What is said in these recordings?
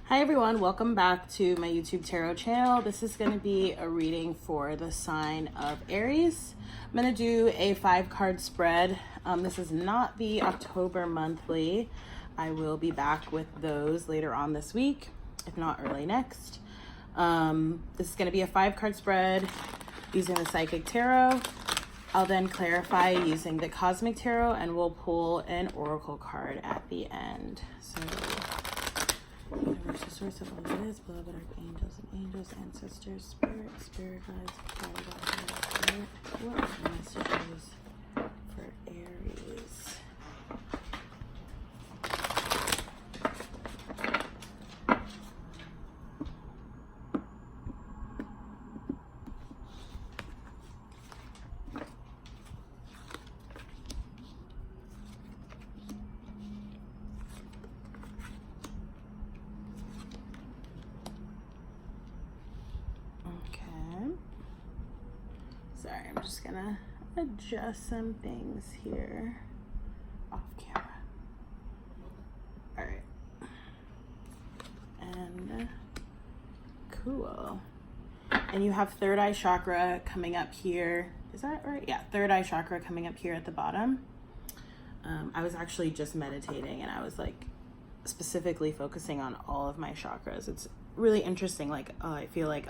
Hi everyone, welcome back to my YouTube tarot channel. This is going to be a reading for the sign of Aries. I'm going to do a 5-card spread. This is not the October monthly. I will be back with those later on this week, if not early next. This is going to be a 5-card spread using the Psychic Tarot. I'll then clarify using the Cosmic Tarot, and we'll pull an Oracle card at the end. So, universe, the source of all that is, beloved archangels and angels, ancestors, spirit guides, spirit. What are the messages for Aries? Sorry, I'm just gonna adjust some things here off camera. All right. And cool. And you have third eye chakra coming up here. Is that right? Yeah, third eye chakra coming up here at the bottom. I was actually just meditating and I was like specifically focusing on all of my chakras. It's really interesting. Like, I feel like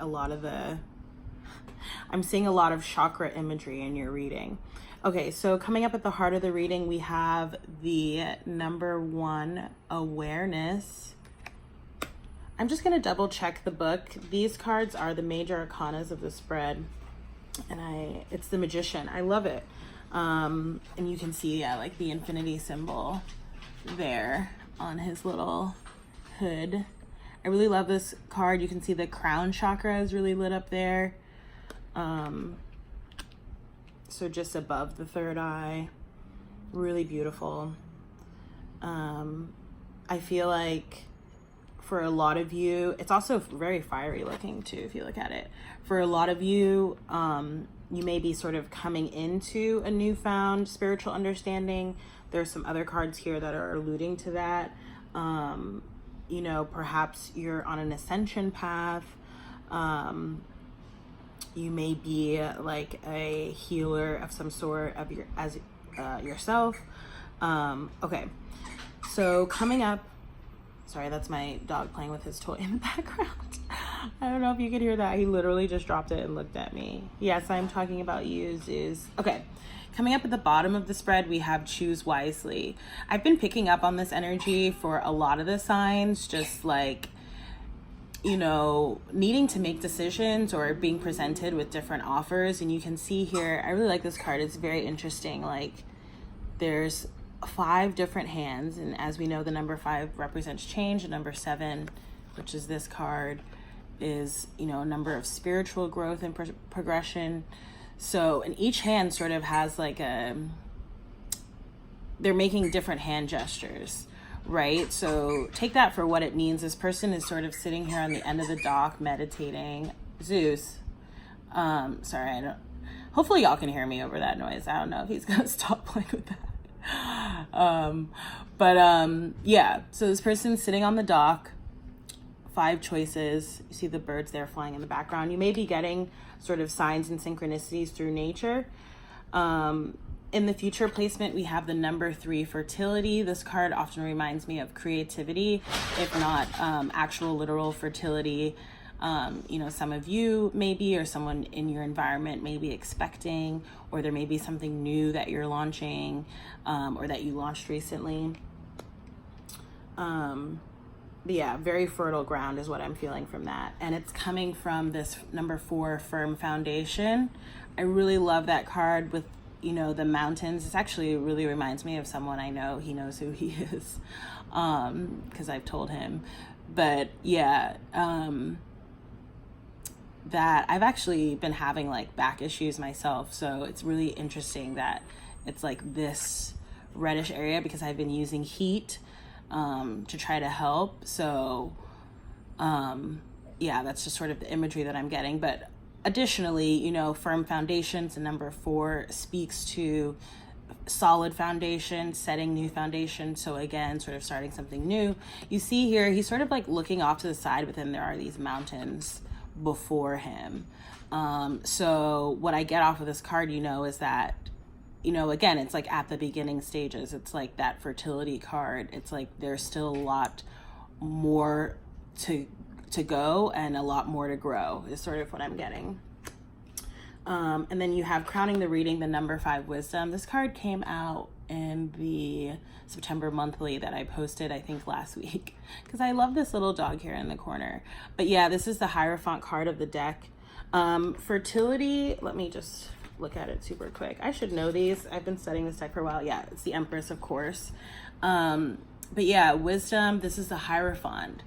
I'm seeing a lot of chakra imagery in your reading. Okay, so coming up at the heart of the reading, we have the number 1, awareness. I'm just going to double check the book. These cards are the major arcanas of the spread, and it's the Magician. I love it. And you can see, like the infinity symbol there on his little hood. I really love this card. You can see the crown chakra is really lit up there. So just above the third eye, really beautiful. I feel like for a lot of you, it's also very fiery looking too, if you look at it. For a lot of you, you may be sort of coming into a newfound spiritual understanding. There's some other cards here that are alluding to that. You know, perhaps you're on an ascension path. You may be like a healer of some sort of yourself. Okay, so coming up, sorry, that's my dog playing with his toy in the background. I don't know if you could hear that. He literally just dropped it and looked at me. Yes, I'm talking about you, Zeus. Okay, coming up at the bottom of the spread, we have choose wisely. I've been picking up on this energy for a lot of the signs, just like, you know, needing to make decisions or being presented with different offers. And you can see here, I really like this card. It's very interesting. Like, there's 5 different hands, and as we know, the number 5 represents change. The number 7, which is this card, is, you know, a number of spiritual growth and progression. So, and each hand sort of has like they're making different hand gestures, right? So take that for what it means. This person is sort of sitting here on the end of the dock meditating. Zeus, sorry, hopefully y'all can hear me over that noise. I don't know if he's gonna stop playing with that. Yeah, so this person's sitting on the dock, 5 choices. You see the birds there flying in the background. You may be getting sort of signs and synchronicities through nature. In the future placement, we have the number 3, fertility. This card often reminds me of creativity, if not actual literal fertility. You know, some of you maybe, or someone in your environment may be expecting, or there may be something new that you're launching, or that you launched recently. But yeah, very fertile ground is what I'm feeling from that. And it's coming from this number 4, firm foundation. I really love that card with, you know, the mountains. It actually really reminds me of someone I know. He knows who he is, because I've told him. But yeah, that I've actually been having like back issues myself. So it's really interesting that it's like this reddish area, because I've been using heat to try to help. So yeah, that's just sort of the imagery that I'm getting. But additionally, you know, firm foundations, the number 4 speaks to solid foundation, setting new foundation. So again, sort of starting something new. You see here, he's sort of like looking off to the side, but then there are these mountains before him. So what I get off of this card, is that, again, it's like at the beginning stages. It's like that fertility card. It's like there's still a lot more to go and a lot more to grow is sort of what I'm getting. And then you have crowning the reading, the number 5 wisdom. This card came out in the September monthly that I posted, I think last week, because I love this little dog here in the corner. But yeah, this is the Hierophant card of the deck. Fertility, let me just look at it super quick. I should know these. I've been studying this deck for a while. Yeah, it's the Empress, of course. But yeah, wisdom, this is the Hierophant.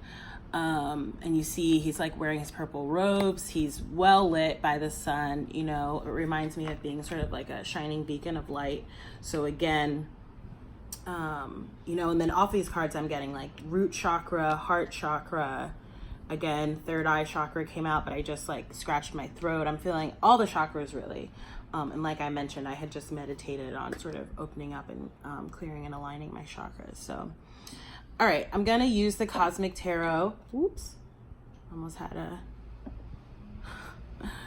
And you see he's like wearing his purple robes. He's well lit by the sun. It reminds me of being sort of like a shining beacon of light. So again, and then off these cards I'm getting like root chakra, heart chakra, again, third eye chakra came out, but I just like scratched my throat. I'm feeling all the chakras really. And like I mentioned, I had just meditated on sort of opening up and clearing and aligning my chakras. So all right, I'm going to use the Cosmic Tarot. Oops, almost had a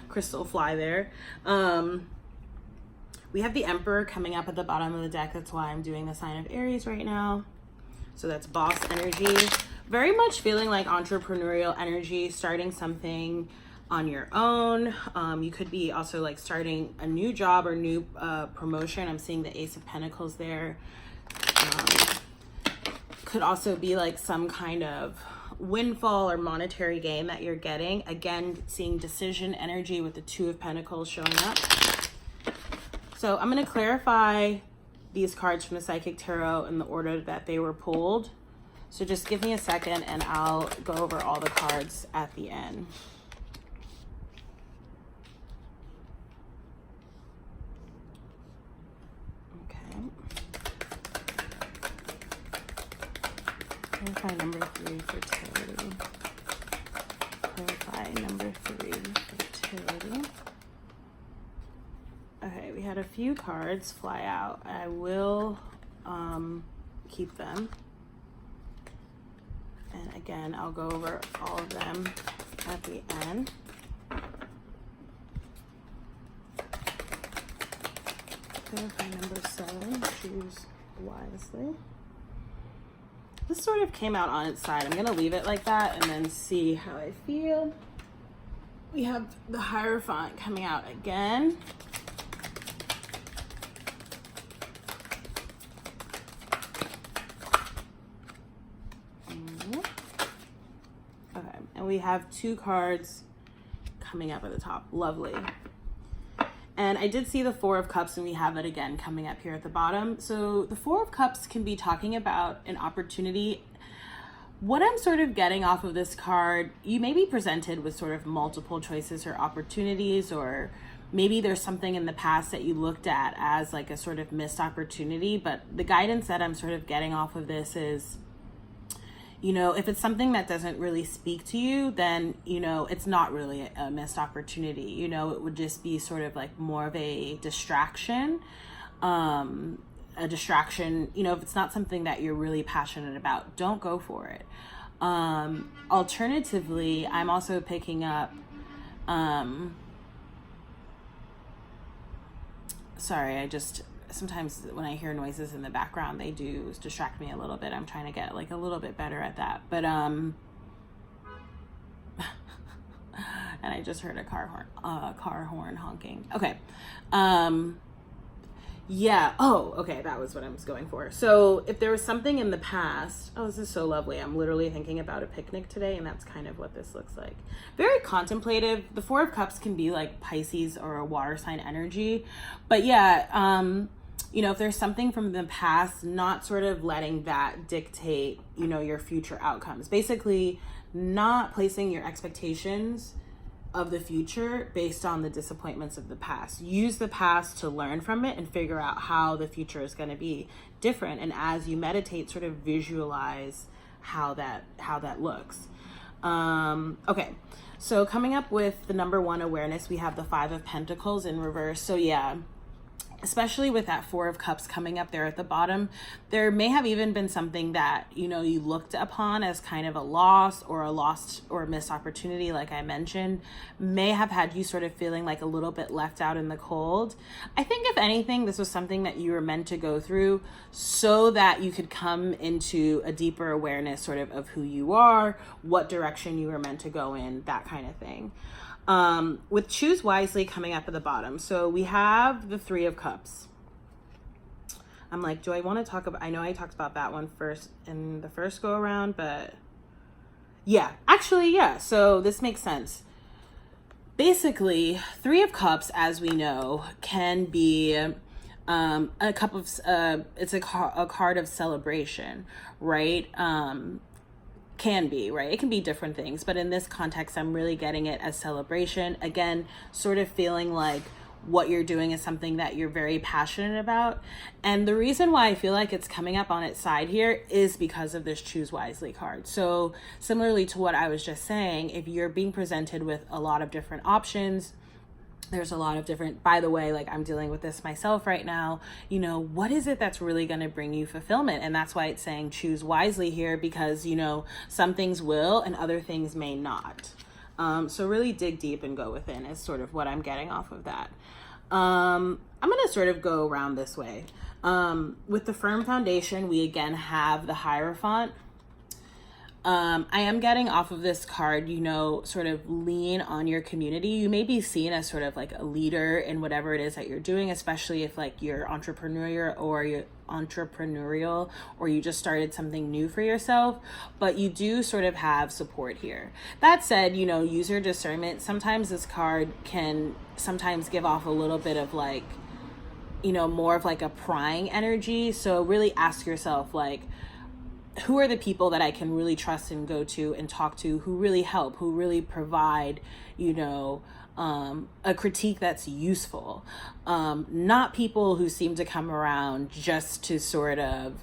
crystal fly there. We have the Emperor coming up at the bottom of the deck. That's why I'm doing the sign of Aries right now. So that's boss energy. Very much feeling like entrepreneurial energy, starting something on your own. You could be also like starting a new job or new promotion. I'm seeing the Ace of Pentacles there. Could also be like some kind of windfall or monetary gain that you're getting. Again, seeing decision energy with the Two of Pentacles showing up. So I'm going to clarify these cards from the Psychic Tarot in the order that they were pulled. So just give me a second and I'll go over all the cards at the end. Clarify number 3, fertility. Clarify number 3, fertility. Okay, we had a few cards fly out. I will keep them. And again, I'll go over all of them at the end. Clarify number 7, choose wisely. This sort of came out on its side. I'm going to leave it like that and then see how I feel. We have the Hierophant coming out again. Okay, and we have 2 cards coming up at the top. Lovely. And I did see the Four of Cups, and we have it again coming up here at the bottom. So the Four of Cups can be talking about an opportunity. What I'm sort of getting off of this card, you may be presented with sort of multiple choices or opportunities, or maybe there's something in the past that you looked at as like a sort of missed opportunity. But the guidance that I'm sort of getting off of this is, if it's something that doesn't really speak to you, then, it's not really a missed opportunity. It would just be sort of like more of a distraction. If it's not something that you're really passionate about, don't go for it. Alternatively, I'm also picking up, sometimes when I hear noises in the background, they do distract me a little bit. I'm trying to get like a little bit better at that. But, and I just heard a car horn honking. Okay. Yeah. Oh, okay. That was what I was going for. So if there was something in the past, oh, this is so lovely. I'm literally thinking about a picnic today, and that's kind of what this looks like. Very contemplative. The Four of Cups can be like Pisces or a water sign energy. But yeah, if there's something from the past, not sort of letting that dictate, your future outcomes. Basically, not placing your expectations of the future based on the disappointments of the past. Use the past to learn from it and figure out how the future is going to be different. And as you meditate, sort of visualize how that looks. Okay, so coming up with the number 1 awareness, we have the Five of Pentacles in reverse. So yeah, especially with that Four of Cups coming up there at the bottom, there may have even been something that, you know, you looked upon as kind of a loss or missed opportunity, like I mentioned, may have had you sort of feeling like a little bit left out in the cold. I think if anything, this was something that you were meant to go through so that you could come into a deeper awareness sort of who you are, what direction you were meant to go in, that kind of thing. With choose wisely coming up at the bottom. So we have the Three of Cups. I'm like, do I want to talk about, I know I talked about that one first in the first go around, but yeah, actually, yeah. So this makes sense. Basically, Three of Cups, as we know, can be a cup of, it's a card of celebration, right? Can be, right? It can be different things, but in this context, I'm really getting it as celebration. Again, sort of feeling like what you're doing is something that you're very passionate about. And the reason why I feel like it's coming up on its side here is because of this choose wisely card. So similarly to what I was just saying, if you're being presented with a lot of different options, there's a lot of different, by the way, like I'm dealing with this myself right now, you know, what is it that's really going to bring you fulfillment? And that's why it's saying choose wisely here, because, you know, some things will and other things may not. So really dig deep and go within is sort of what I'm getting off of that. I'm going to sort of go around this way. With the firm foundation, we again have the Hierophant. I am getting off of this card, you know, sort of lean on your community. You may be seen as sort of like a leader in whatever it is that you're doing, especially if like you're entrepreneurial or you just started something new for yourself, but you do sort of have support here. That said, you know, use your discernment. Sometimes this card can sometimes give off a little bit of like, you know, more of like a prying energy. So really ask yourself, like, who are the people that I can really trust and go to and talk to, who really help, who really provide, you know, a critique that's useful. Not people who seem to come around just to sort of,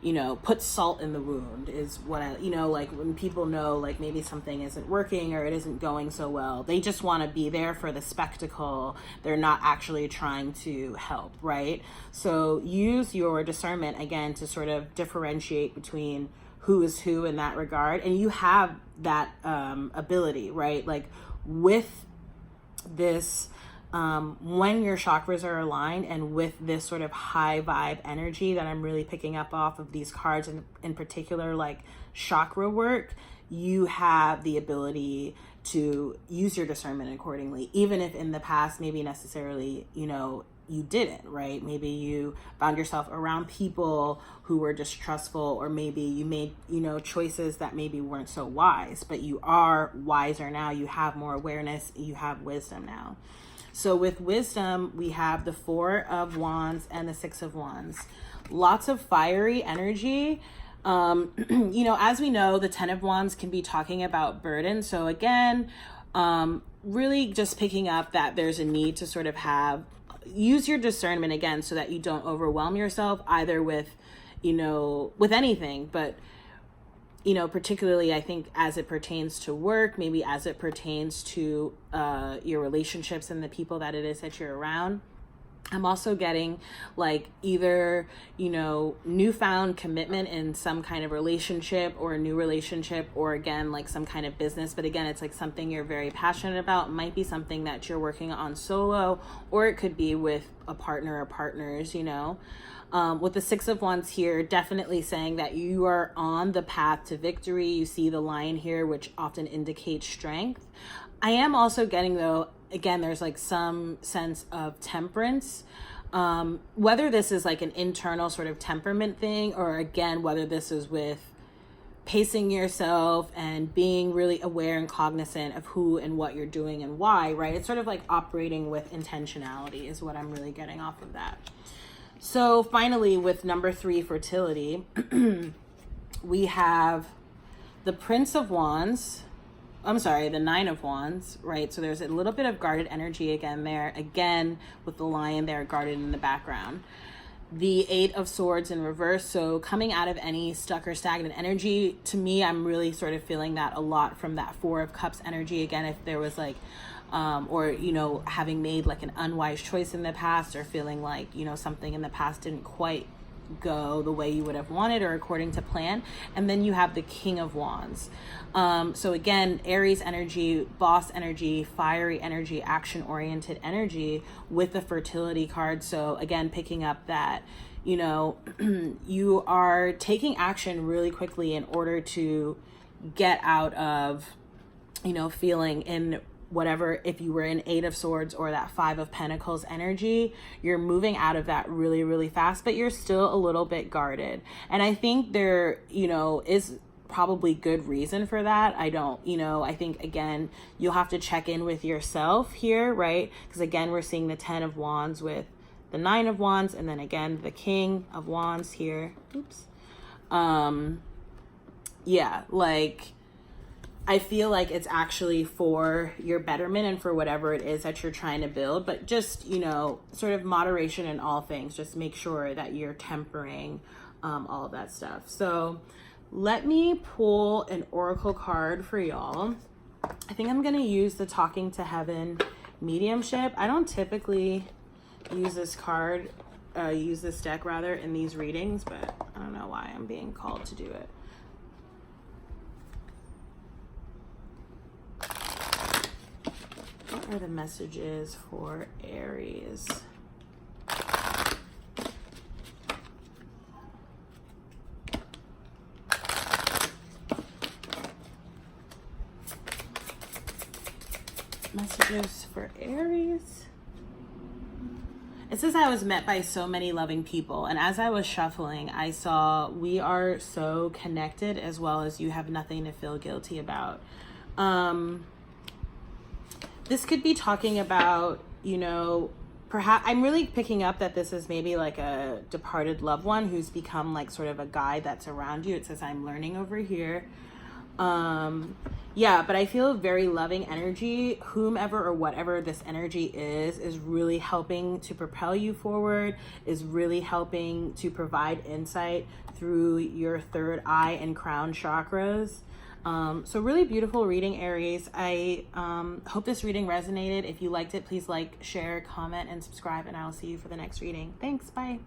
you know, put salt in the wound is what I, you know, like when people know like maybe something isn't working or it isn't going so well, they just want to be there for the spectacle. They're not actually trying to help, right? So use your discernment again to sort of differentiate between who is who in that regard. And you have that ability, right? Like with this, when your chakras are aligned and with this sort of high vibe energy that I'm really picking up off of these cards, and in particular like chakra work, you have the ability to use your discernment accordingly, even if in the past maybe necessarily, you know, you didn't, right? Maybe you found yourself around people who were distrustful, or maybe you made, you know, choices that maybe weren't so wise, but you are wiser now. You have more awareness, you have wisdom now. So with wisdom, we have the Four of Wands and the Six of Wands. Lots of fiery energy. You know, as we know, the Ten of Wands can be talking about burden. So again, really just picking up that there's a need to sort of use your discernment again so that you don't overwhelm yourself either with, you know, with anything, but you know, particularly I think as it pertains to work, maybe as it pertains to your relationships and the people that it is that you're around. I'm also getting like either, you know, newfound commitment in some kind of relationship or a new relationship, or again, like some kind of business. But again, it's like something you're very passionate about. It might be something that you're working on solo, or it could be with a partner or partners, you know. With the Six of Wands here, definitely saying that you are on the path to victory. You see the lion here, which often indicates strength. I am also getting, though, again, there's like some sense of temperance. Whether this is like an internal sort of temperament thing, or again, whether this is with pacing yourself and being really aware and cognizant of who and what you're doing and why, right? It's sort of like operating with intentionality is what I'm really getting off of that. So finally, with number 3, fertility, we have the Prince of Wands. I'm sorry, the Nine of Wands, right? So there's a little bit of guarded energy again there. Again, with the lion there guarded in the background. The Eight of Swords in reverse. So coming out of any stuck or stagnant energy, to me, I'm really sort of feeling that a lot from that Four of Cups energy. Again, if there was like or, you know, having made like an unwise choice in the past, or feeling like, you know, something in the past didn't quite go the way you would have wanted or according to plan. And then you have the King of Wands. So again, Aries energy, boss energy, fiery energy, action oriented energy with the fertility card. So again, picking up that, you know, you are taking action really quickly in order to get out of, you know, feeling in whatever, if you were in Eight of Swords or that Five of Pentacles energy, you're moving out of that really, really fast, but you're still a little bit guarded. And I think there, you know, is probably good reason for that. I don't, you know, I think again, you'll have to check in with yourself here, right? Because again, we're seeing the 10 of Wands with the 9 of Wands, and then again, the King of Wands here. Oops. Yeah, like, I feel like it's actually for your betterment and for whatever it is that you're trying to build, but just, you know, sort of moderation in all things. Just make sure that you're tempering all of that stuff. So let me pull an oracle card for y'all. I think I'm going to use the Talking to Heaven Mediumship. I don't typically use this card, use this deck rather, in these readings, but I don't know why I'm being called to do it. What are the messages for Aries? Messages for Aries. It says, I was met by so many loving people, and as I was shuffling, I saw we are so connected, as well as you have nothing to feel guilty about. This could be talking about, you know, perhaps, I'm really picking up that this is maybe like a departed loved one who's become like sort of a guide that's around you. It says, I'm learning over here. Yeah, but I feel very loving energy. Whomever or whatever this energy is really helping to propel you forward, is really helping to provide insight through your third eye and crown chakras. So really beautiful reading, Aries. I hope this reading resonated. If you liked it, please like, share, comment, and subscribe, and I'll see you for the next reading. Thanks. Bye.